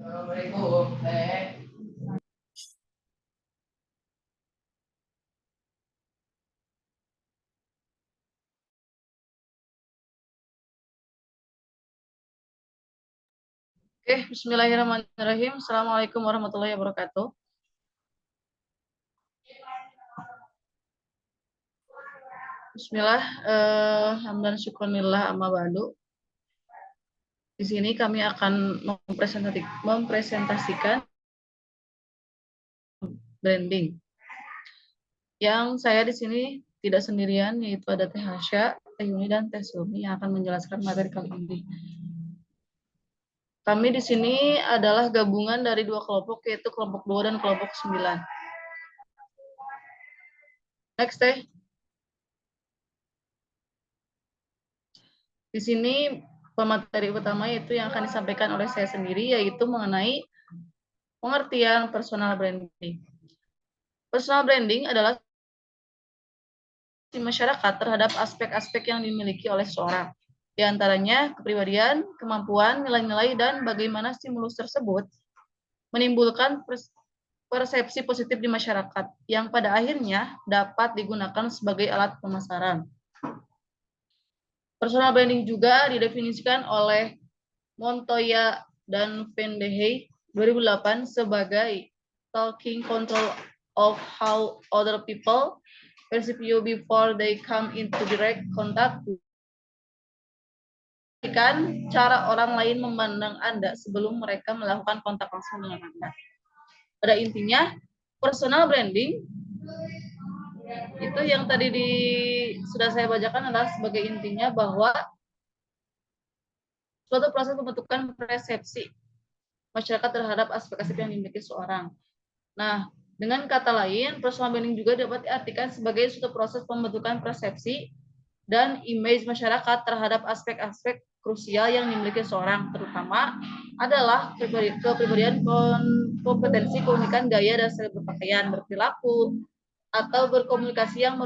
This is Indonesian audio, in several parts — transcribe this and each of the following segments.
Oke, bismillahirrahmanirrahim. Assalamualaikum warahmatullahi wabarakatuh. Bismillah, hamdan syukurillah amma ba'du. Di sini kami akan mempresentasikan branding. Yang saya di sini tidak sendirian, yaitu ada Teh Hasya, Teh Yuni, dan Teh Sumi yang akan menjelaskan materi kali ini. Kami di sini adalah gabungan dari dua kelompok, yaitu kelompok 2 dan kelompok 9. Next, Teh. Di sini pemateri utama yaitu yang akan disampaikan oleh saya sendiri, yaitu mengenai pengertian personal branding. Personal branding adalah di masyarakat terhadap aspek-aspek yang dimiliki oleh seseorang. Di antaranya kepribadian, kemampuan, nilai-nilai, dan bagaimana stimulus tersebut menimbulkan persepsi positif di masyarakat yang pada akhirnya dapat digunakan sebagai alat pemasaran. Personal branding juga didefinisikan oleh Montoya dan Pendehey 2008 sebagai talking control of how other people perceive you before they come into direct contact. Cara orang lain memandang Anda sebelum mereka melakukan kontak langsung dengan Anda. Pada intinya, personal branding itu yang tadi sudah saya bacakan adalah sebagai intinya bahwa suatu proses pembentukan persepsi masyarakat terhadap aspek-aspek yang dimiliki seorang. Nah, dengan kata lain, personal branding juga dapat diartikan sebagai suatu proses pembentukan persepsi dan image masyarakat terhadap aspek-aspek krusial yang dimiliki seorang, terutama adalah kepribadian, kompetensi, keunikan, gaya, dasar berpakaian, berperilaku, atau berkomunikasi yang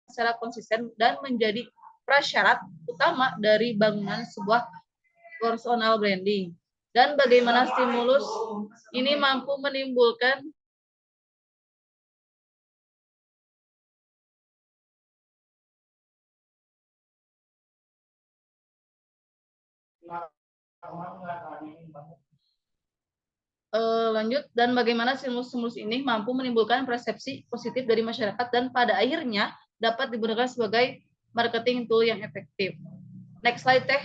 secara konsisten dan menjadi prasyarat utama dari bangunan sebuah personal branding. Dan bagaimana stimulus ini mampu menimbulkan dan bagaimana stimulus ini mampu menimbulkan persepsi positif dari masyarakat dan pada akhirnya dapat digunakan sebagai marketing tool yang efektif. Next slide, Teh.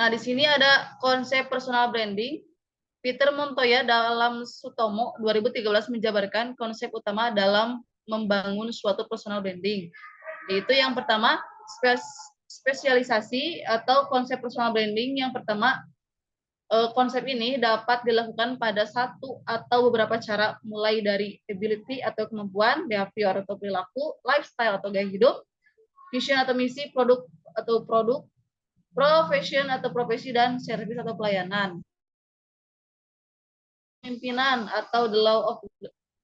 Nah, di sini ada konsep personal branding. Peter Montoya dalam Sutomo 2013 menjabarkan konsep utama dalam membangun suatu personal branding. Yaitu yang pertama, spesialisasi atau konsep personal branding. Yang pertama, konsep ini dapat dilakukan pada satu atau beberapa cara, mulai dari ability atau kemampuan, behavior atau perilaku, lifestyle atau gaya hidup, vision atau misi, produk atau produk, profession atau profesi, dan service atau pelayanan. Pimpinan atau the law of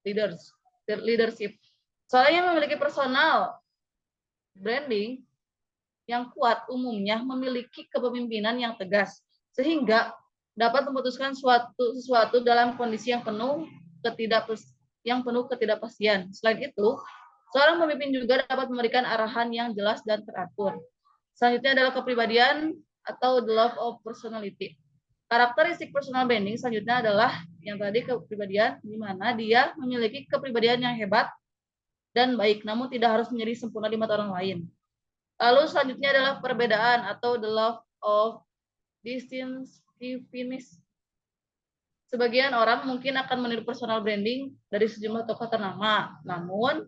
leadership. Soalnya memiliki personal branding yang kuat umumnya memiliki kepemimpinan yang tegas, sehingga dapat memutuskan sesuatu dalam kondisi yang penuh ketidakpastian. Selain itu, seorang pemimpin juga dapat memberikan arahan yang jelas dan teratur. Selanjutnya adalah kepribadian atau the love of personality. Karakteristik personal branding selanjutnya adalah yang tadi kepribadian, di mana dia memiliki kepribadian yang hebat dan baik, namun tidak harus menjadi sempurna di mata orang lain. Lalu selanjutnya adalah perbedaan atau the love of distinctiveness. Sebagian orang mungkin akan meniru personal branding dari sejumlah tokoh ternama, namun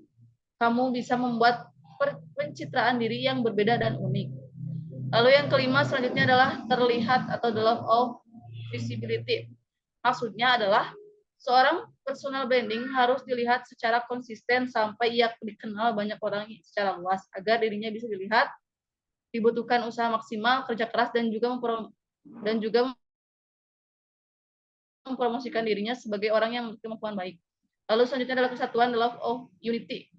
kamu bisa membuat pencitraan diri yang berbeda dan unik. Lalu yang kelima selanjutnya adalah terlihat atau the love of visibility. Maksudnya adalah seorang personal branding harus dilihat secara konsisten sampai ia dikenal banyak orang secara luas agar dirinya bisa dilihat. Dibutuhkan usaha maksimal, kerja keras, dan juga mempromosikan dirinya sebagai orang yang memiliki kemampuan baik. Lalu selanjutnya adalah kesatuan, the love of unity.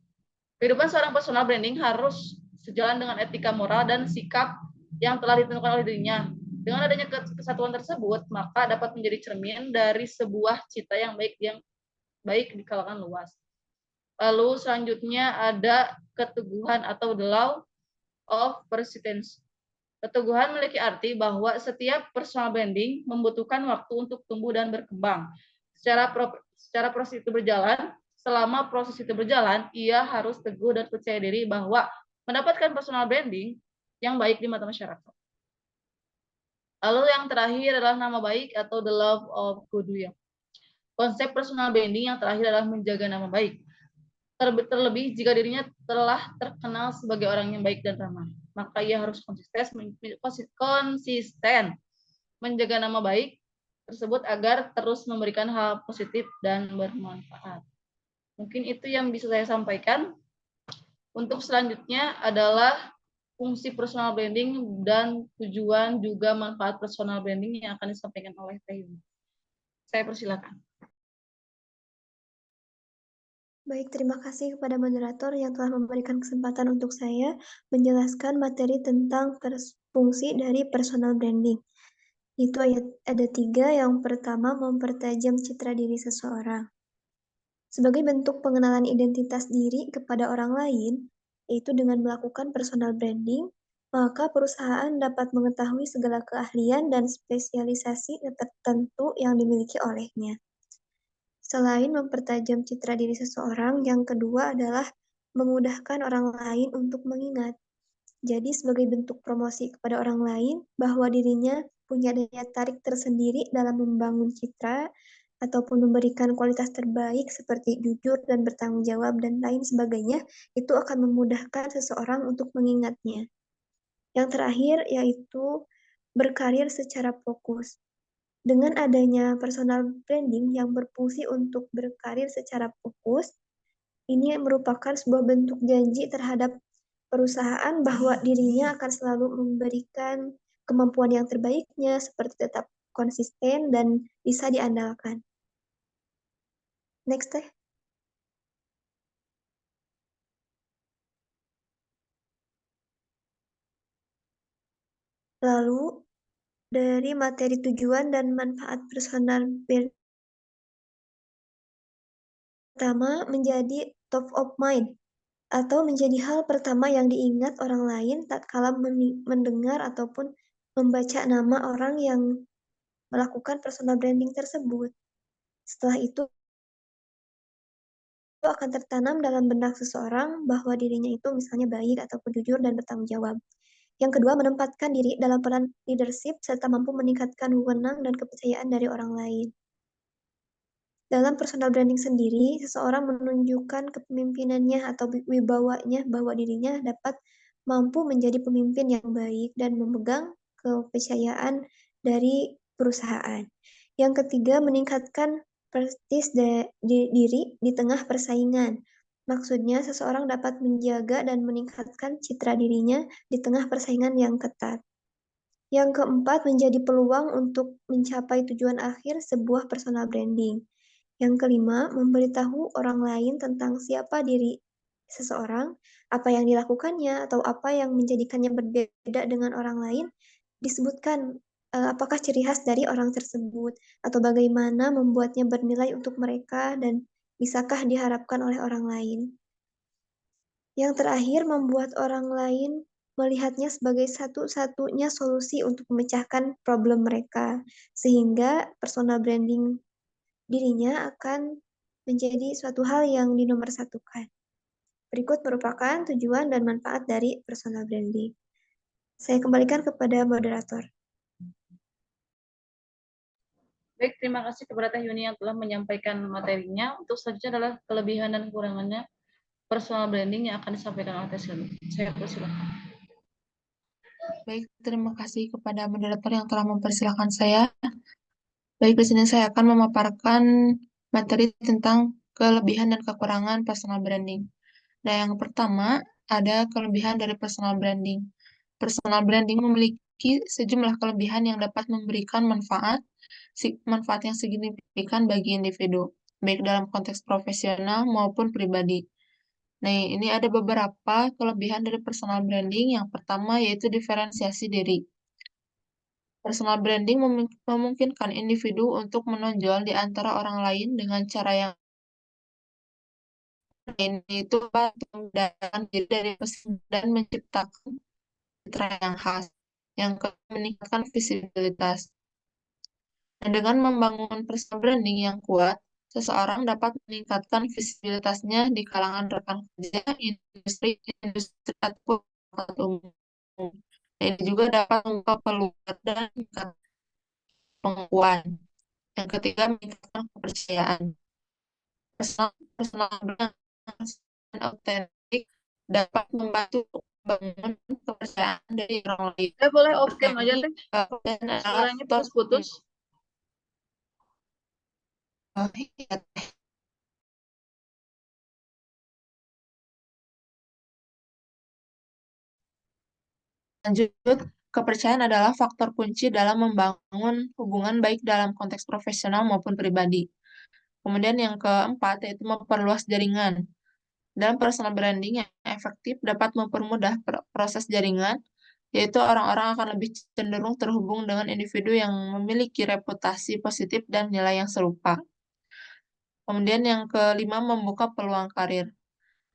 Kehidupan seorang personal branding harus sejalan dengan etika moral dan sikap yang telah ditentukan oleh dirinya. Dengan adanya kesatuan tersebut, maka dapat menjadi cermin dari sebuah cita yang baik di kalangan luas. Lalu selanjutnya ada keteguhan atau the law of persistence. Keteguhan memiliki arti bahwa setiap personal branding membutuhkan waktu untuk tumbuh dan berkembang. Secara proses itu berjalan, selama proses itu berjalan, ia harus teguh dan percaya diri bahwa mendapatkan personal branding yang baik di mata masyarakat. Lalu yang terakhir adalah nama baik atau the love of goodwill. Konsep personal branding yang terakhir adalah menjaga nama baik. Terlebih jika dirinya telah terkenal sebagai orang yang baik dan ramah, maka ia harus konsisten menjaga nama baik tersebut agar terus memberikan hal positif dan bermanfaat. Mungkin itu yang bisa saya sampaikan. Untuk selanjutnya adalah fungsi personal branding dan tujuan juga manfaat personal branding yang akan disampaikan oleh Teh Yuni. Saya persilakan. Baik, terima kasih kepada moderator yang telah memberikan kesempatan untuk saya menjelaskan materi tentang fungsi dari personal branding. Itu ada 3. Yang pertama, mempertajam citra diri seseorang. Sebagai bentuk pengenalan identitas diri kepada orang lain, yaitu dengan melakukan personal branding, maka perusahaan dapat mengetahui segala keahlian dan spesialisasi tertentu yang dimiliki olehnya. Selain mempertajam citra diri seseorang, yang kedua adalah memudahkan orang lain untuk mengingat. Jadi sebagai bentuk promosi kepada orang lain bahwa dirinya punya daya tarik tersendiri dalam membangun citra ataupun memberikan kualitas terbaik seperti jujur dan bertanggung jawab dan lain sebagainya, itu akan memudahkan seseorang untuk mengingatnya. Yang terakhir yaitu berkarir secara fokus. Dengan adanya personal branding yang berfungsi untuk berkarir secara fokus, ini merupakan sebuah bentuk janji terhadap perusahaan bahwa dirinya akan selalu memberikan kemampuan yang terbaiknya seperti tetap konsisten dan bisa diandalkan. Next, Teh. Lalu, dari materi tujuan dan manfaat personal branding pertama menjadi top of mind atau menjadi hal pertama yang diingat orang lain tatkala mendengar ataupun membaca nama orang yang melakukan personal branding tersebut. Setelah itu akan tertanam dalam benak seseorang bahwa dirinya itu misalnya baik ataupun jujur dan bertanggung jawab. Yang kedua, menempatkan diri dalam peran leadership serta mampu meningkatkan wewenang dan kepercayaan dari orang lain. Dalam personal branding sendiri, seseorang menunjukkan kepemimpinannya atau wibawanya bahwa dirinya dapat mampu menjadi pemimpin yang baik dan memegang kepercayaan dari perusahaan. Yang ketiga, meningkatkan prestis diri di tengah persaingan. Maksudnya, seseorang dapat menjaga dan meningkatkan citra dirinya di tengah persaingan yang ketat. Yang keempat, menjadi peluang untuk mencapai tujuan akhir sebuah personal branding. Yang kelima, memberitahu orang lain tentang siapa diri seseorang, apa yang dilakukannya, atau apa yang menjadikannya berbeda dengan orang lain, disebutkan apakah ciri khas dari orang tersebut, atau bagaimana membuatnya bernilai untuk mereka, dan bisakah diharapkan oleh orang lain. Yang terakhir, membuat orang lain melihatnya sebagai satu-satunya solusi untuk memecahkan problem mereka, sehingga personal branding dirinya akan menjadi suatu hal yang dinomorsatukan. Berikut merupakan tujuan dan manfaat dari personal branding. Saya kembalikan kepada moderator. Baik, terima kasih kepada Teh Yuni yang telah menyampaikan materinya. Untuk selanjutnya adalah kelebihan dan kekurangannya personal branding yang akan disampaikan oleh Teh Yuni. Saya persilakan. Baik, terima kasih kepada moderator yang telah mempersilahkan saya. Baik, di sini saya akan memaparkan materi tentang kelebihan dan kekurangan personal branding. Nah, yang pertama ada kelebihan dari personal branding. Personal branding memiliki sejumlah kelebihan yang dapat memberikan manfaat yang signifikan bagi individu, baik dalam konteks profesional maupun pribadi. Nah, ini ada beberapa kelebihan dari personal branding. Yang pertama yaitu diferensiasi diri. Personal branding memungkinkan individu untuk menonjol di antara orang lain dengan cara yang lain, yaitu untuk membedakan diri dari pesan dan menciptakan citra yang khas. Yang kedua, meningkatkan visibilitas. Nah, dengan membangun personal branding yang kuat, seseorang dapat meningkatkan visibilitasnya di kalangan rekan kerja, industri ataupun masyarakat umum. Nah, ini juga dapat membuka peluang dan meningkatkan pengakuan. Yang ketiga, meningkatkan kepercayaan. Personal brand yang autentik dapat membantu membangun kepercayaan dari orang lain. Boleh off Nah, cam aja ini teh. adalah Suaranya faktor putus-putus. iya. Lanjut, kepercayaan adalah faktor kunci dalam membangun hubungan baik dalam konteks profesional maupun pribadi. Kemudian yang keempat yaitu memperluas jaringan. Dalam personal branding yang efektif dapat mempermudah proses jaringan, yaitu orang-orang akan lebih cenderung terhubung dengan individu yang memiliki reputasi positif dan nilai yang serupa. Kemudian yang kelima, membuka peluang karir.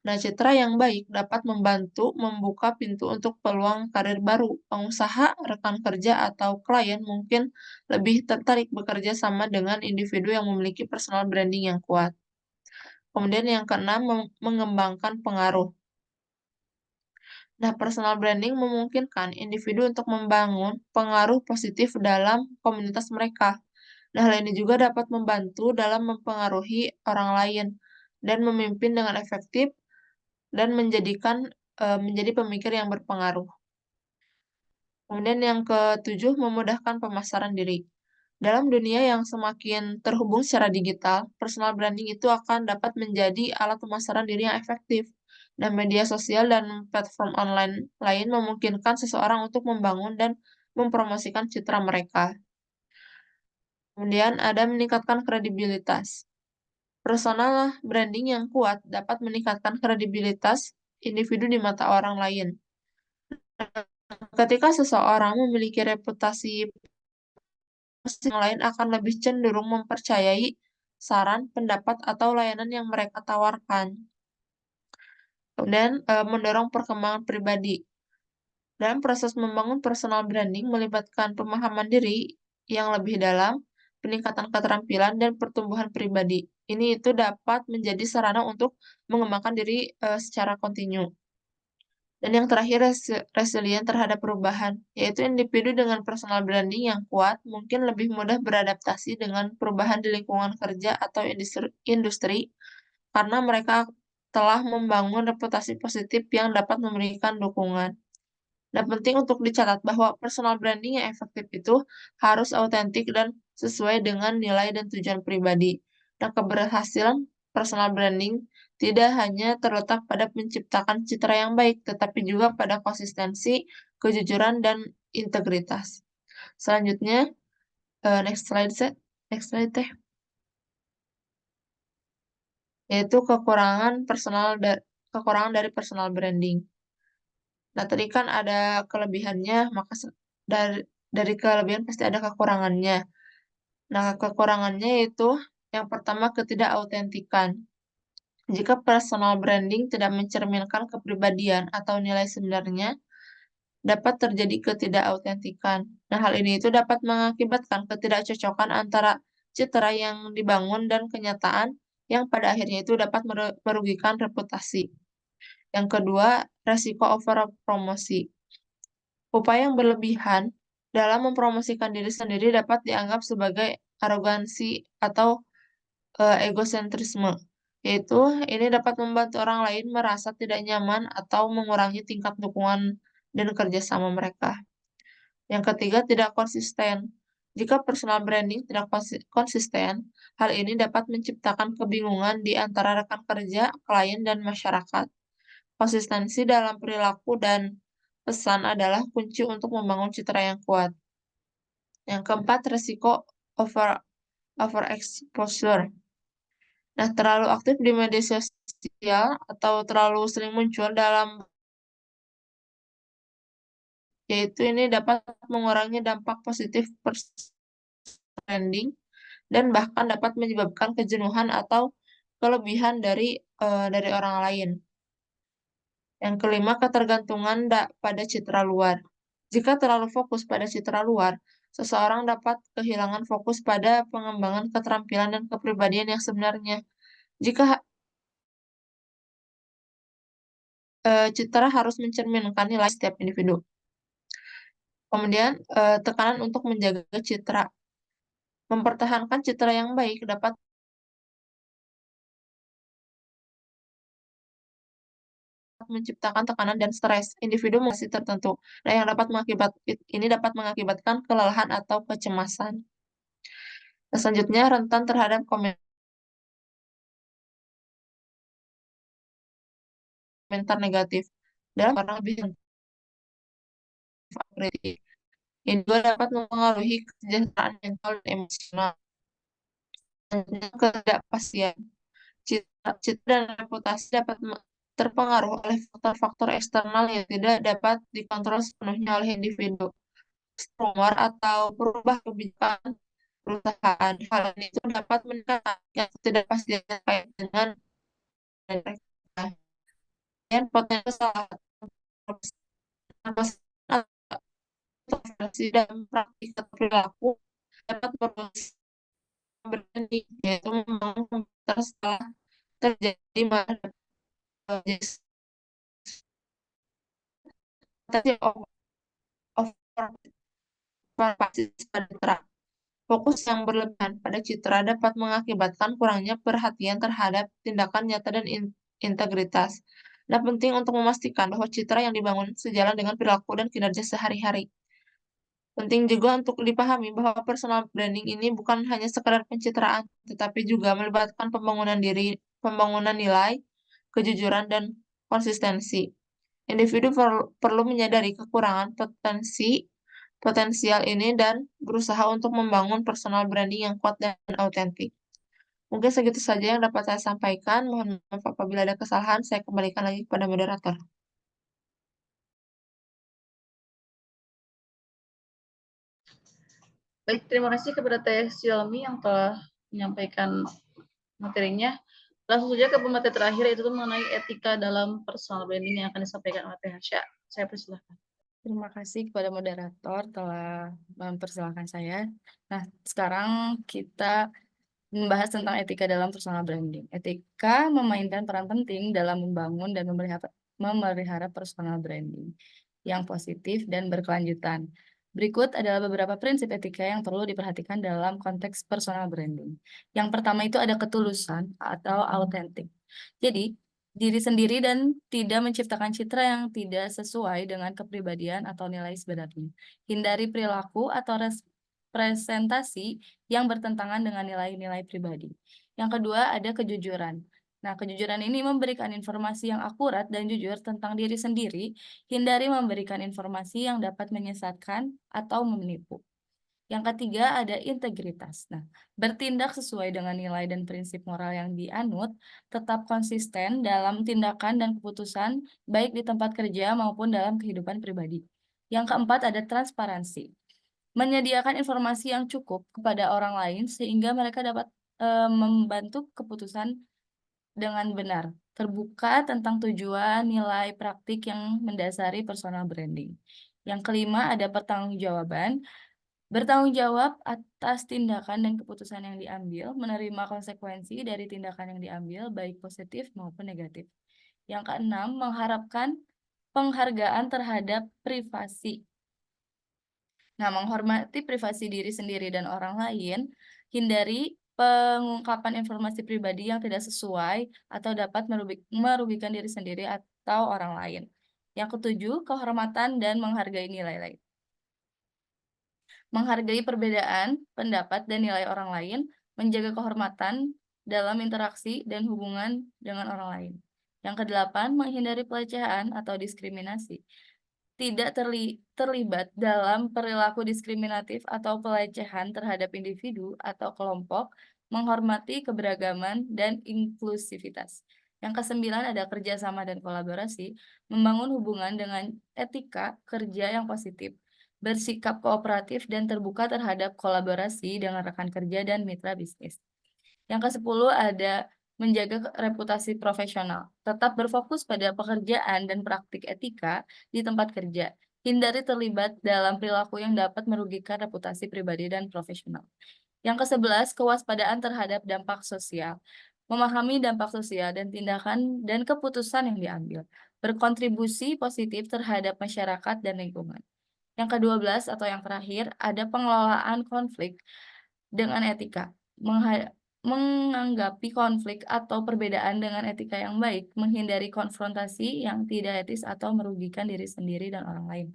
Nah, citra yang baik dapat membantu membuka pintu untuk peluang karir baru. Pengusaha, rekan kerja, atau klien mungkin lebih tertarik bekerja sama dengan individu yang memiliki personal branding yang kuat. Kemudian yang keenam, mengembangkan pengaruh. Nah, personal branding memungkinkan individu untuk membangun pengaruh positif dalam komunitas mereka. Nah, hal ini juga dapat membantu dalam mempengaruhi orang lain dan memimpin dengan efektif dan menjadi pemikir yang berpengaruh. Kemudian yang ketujuh, memudahkan pemasaran diri. Dalam dunia yang semakin terhubung secara digital, personal branding itu akan dapat menjadi alat pemasaran diri yang efektif. Dan media sosial dan platform online lain memungkinkan seseorang untuk membangun dan mempromosikan citra mereka. Kemudian ada meningkatkan kredibilitas. Personal branding yang kuat dapat meningkatkan kredibilitas individu di mata orang lain. Ketika seseorang memiliki reputasi, yang lain akan lebih cenderung mempercayai saran, pendapat, atau layanan yang mereka tawarkan. Kemudian, mendorong perkembangan pribadi. Dalam proses membangun personal branding melibatkan pemahaman diri yang lebih dalam, peningkatan keterampilan, dan pertumbuhan pribadi. Ini itu dapat menjadi sarana untuk mengembangkan diri secara kontinu. Dan yang terakhir, resilient terhadap perubahan, yaitu individu dengan personal branding yang kuat mungkin lebih mudah beradaptasi dengan perubahan di lingkungan kerja atau industri karena mereka telah membangun reputasi positif yang dapat memberikan dukungan. Dan penting untuk dicatat bahwa personal branding yang efektif itu harus autentik dan sesuai dengan nilai dan tujuan pribadi. Dan keberhasilan personal branding tidak hanya terletak pada menciptakan citra yang baik, tetapi juga pada konsistensi, kejujuran, dan integritas. Selanjutnya, next slide, teh, yaitu kekurangan dari personal branding. Nah, tadi kan ada kelebihannya, maka dari kelebihan pasti ada kekurangannya. Nah, kekurangannya itu yang pertama ketidakautentikan. Jika personal branding tidak mencerminkan kepribadian atau nilai sebenarnya, dapat terjadi ketidakautentikan. Nah, hal ini itu dapat mengakibatkan ketidakcocokan antara citra yang dibangun dan kenyataan yang pada akhirnya itu dapat merugikan reputasi. Yang kedua, resiko overpromosi. Upaya yang berlebihan dalam mempromosikan diri sendiri dapat dianggap sebagai arogansi atau egosentrisme, yaitu ini dapat membantu orang lain merasa tidak nyaman atau mengurangi tingkat dukungan dan kerjasama mereka. Yang ketiga, tidak konsisten. Jika personal branding tidak konsisten, hal ini dapat menciptakan kebingungan di antara rekan kerja, klien, dan masyarakat. Konsistensi dalam perilaku dan pesan adalah kunci untuk membangun citra yang kuat. Yang keempat, resiko overexposure. Nah, terlalu aktif di media sosial kontroversial atau terlalu sering muncul dalam, yaitu ini dapat mengurangi dampak positif branding dan bahkan dapat menyebabkan kejenuhan atau kelebihan dari orang lain. Yang kelima, ketergantungan pada citra luar. Jika terlalu fokus pada citra luar, seseorang dapat kehilangan fokus pada pengembangan keterampilan dan kepribadian yang sebenarnya. Jika citra harus mencerminkan nilai setiap individu. Kemudian, tekanan untuk menjaga citra. Mempertahankan citra yang baik dapat menciptakan tekanan dan stres individu masih tertentu. Nah, yang ini dapat mengakibatkan kelelahan atau kecemasan. Nah, selanjutnya, rentan terhadap komentar negatif. Dalam orang lebih kritik. Ini juga dapat mempengaruhi kesejahteraan mental dan emosional. Selanjutnya, ketidakpastian. Citra dan reputasi dapat terpengaruh oleh faktor-faktor eksternal yang tidak dapat dikontrol sepenuhnya oleh individu. Rumor atau perubahan kebijakan perusahaan. Hal ini itu dapat meningkatkan ketidakpastian terkait dengan mereka. Dan potensi kesalahan kontroversi dan praktik atau perilaku dapat berpotensi berani, yaitu membangun komputer setelah terjadi Fokus yang berlebihan pada citra dapat mengakibatkan kurangnya perhatian terhadap tindakan nyata dan integritas. Nah, penting untuk memastikan bahwa citra yang dibangun sejalan dengan perilaku dan kinerja sehari-hari. Penting juga untuk dipahami bahwa personal branding ini bukan hanya sekadar pencitraan, tetapi juga melibatkan pembangunan nilai, kejujuran, dan konsistensi. Individu perlu menyadari kekurangan potensial ini dan berusaha untuk membangun personal branding yang kuat dan autentik. Mungkin segitu saja yang dapat saya sampaikan. Mohon maaf apabila ada kesalahan. Saya kembalikan lagi kepada moderator. Baik, terima kasih kepada Teh Xiaomi yang telah menyampaikan materinya. Langsung saja ke pemateri terakhir, yaitu mengenai etika dalam personal branding yang akan disampaikan oleh Teh Hasya. Saya persilahkan. Terima kasih kepada moderator telah mempersilahkan saya. Nah, sekarang kita membahas tentang etika dalam personal branding. Etika memainkan peran penting dalam membangun dan memelihara personal branding yang positif dan berkelanjutan. Berikut adalah beberapa prinsip etika yang perlu diperhatikan dalam konteks personal branding. Yang pertama itu ada ketulusan atau autentik. Jadi, diri sendiri dan tidak menciptakan citra yang tidak sesuai dengan kepribadian atau nilai sebenarnya. Hindari perilaku atau presentasi yang bertentangan dengan nilai-nilai pribadi. Yang kedua ada kejujuran. Nah, kejujuran ini memberikan informasi yang akurat dan jujur tentang diri sendiri, hindari memberikan informasi yang dapat menyesatkan atau menipu. Yang ketiga ada integritas. Nah, bertindak sesuai dengan nilai dan prinsip moral yang dianut, tetap konsisten dalam tindakan dan keputusan, baik di tempat kerja maupun dalam kehidupan pribadi. Yang keempat ada transparansi. Menyediakan informasi yang cukup kepada orang lain sehingga mereka dapat membantu keputusan dengan benar, terbuka tentang tujuan, nilai, praktik yang mendasari personal branding. Yang kelima ada pertanggungjawaban. Bertanggung jawab atas tindakan dan keputusan yang diambil, menerima konsekuensi dari tindakan yang diambil, baik positif maupun negatif. Yang keenam, mengharapkan penghargaan terhadap privasi. Nah, menghormati privasi diri sendiri dan orang lain, hindari pengungkapan informasi pribadi yang tidak sesuai atau dapat merugikan diri sendiri atau orang lain. Yang ketujuh, kehormatan dan menghargai nilai lain. Menghargai perbedaan pendapat dan nilai orang lain, menjaga kehormatan dalam interaksi dan hubungan dengan orang lain. Yang kedelapan, menghindari pelecehan atau diskriminasi. Tidak terlibat dalam perilaku diskriminatif atau pelecehan terhadap individu atau kelompok, menghormati keberagaman dan inklusivitas. Yang kesembilan ada kerjasama dan kolaborasi, membangun hubungan dengan etika kerja yang positif, bersikap kooperatif dan terbuka terhadap kolaborasi dengan rekan kerja dan mitra bisnis. Yang ke-10 ada menjaga reputasi profesional, tetap berfokus pada pekerjaan dan praktik etika di tempat kerja. Hindari terlibat dalam perilaku yang dapat merugikan reputasi pribadi dan profesional. Yang ke-11, kewaspadaan terhadap dampak sosial. Memahami dampak sosial dan tindakan dan keputusan yang diambil. Berkontribusi positif terhadap masyarakat dan lingkungan. Yang ke-12 atau yang terakhir, ada pengelolaan konflik dengan etika. Menganggapi konflik atau perbedaan dengan etika yang baik, menghindari konfrontasi yang tidak etis atau merugikan diri sendiri dan orang lain.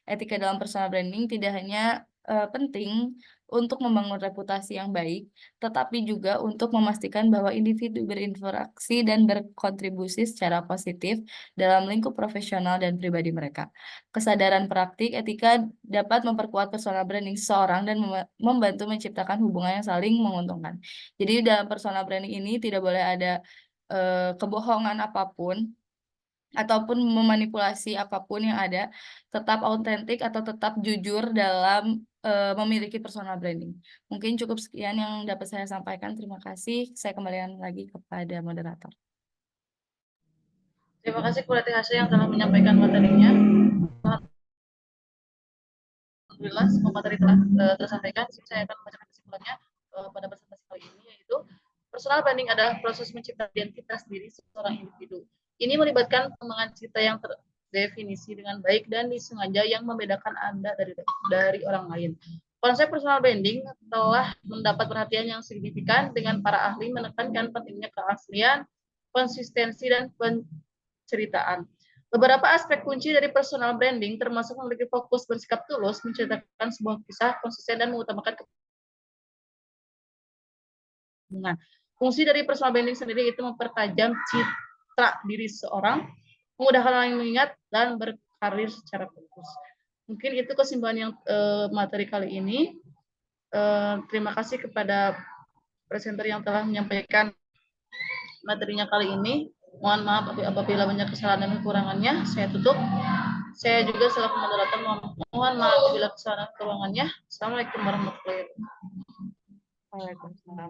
Etika dalam personal branding tidak hanya penting untuk membangun reputasi yang baik, tetapi juga untuk memastikan bahwa individu berinteraksi dan berkontribusi secara positif dalam lingkup profesional dan pribadi mereka. Kesadaran praktik etika dapat memperkuat personal branding seseorang dan membantu menciptakan hubungan yang saling menguntungkan. Jadi dalam personal branding ini tidak boleh ada kebohongan apapun ataupun memanipulasi apapun yang ada, tetap autentik atau tetap jujur dalam memiliki personal branding. Mungkin cukup sekian yang dapat saya sampaikan. Terima kasih. Saya kembalikan lagi kepada moderator. Terima kasih kepada THC yang telah menyampaikan materinya. Alhamdulillah semua materi telah tersampaikan. Saya akan membacakan kesimpulannya pada presentasi kali ini, yaitu personal branding adalah proses menciptakan identitas diri seorang individu. Ini melibatkan pengembangan cita yang terdefinisi dengan baik dan disengaja yang membedakan Anda dari orang lain. Konsep personal branding telah mendapat perhatian yang signifikan dengan para ahli menekankan pentingnya keaslian, konsistensi, dan penceritaan. Beberapa aspek kunci dari personal branding termasuk memiliki fokus bersikap tulus, menceritakan sebuah kisah, konsisten, dan mengutamakan hubungan. Fungsi dari personal branding sendiri itu mempertajam citra diri seorang, memudahkan orang yang mengingat, dan berkarir secara fokus. Mungkin itu kesimpulan yang materi kali ini. Terima kasih kepada presenter yang telah menyampaikan materinya kali ini. Mohon maaf apabila banyak kesalahan dan kekurangannya. Saya tutup. Saya juga selaku moderator mohon maaf apabila kesalahan dan kekurangannya. Assalamualaikum warahmatullahi wabarakatuh. Waalaikumsalam.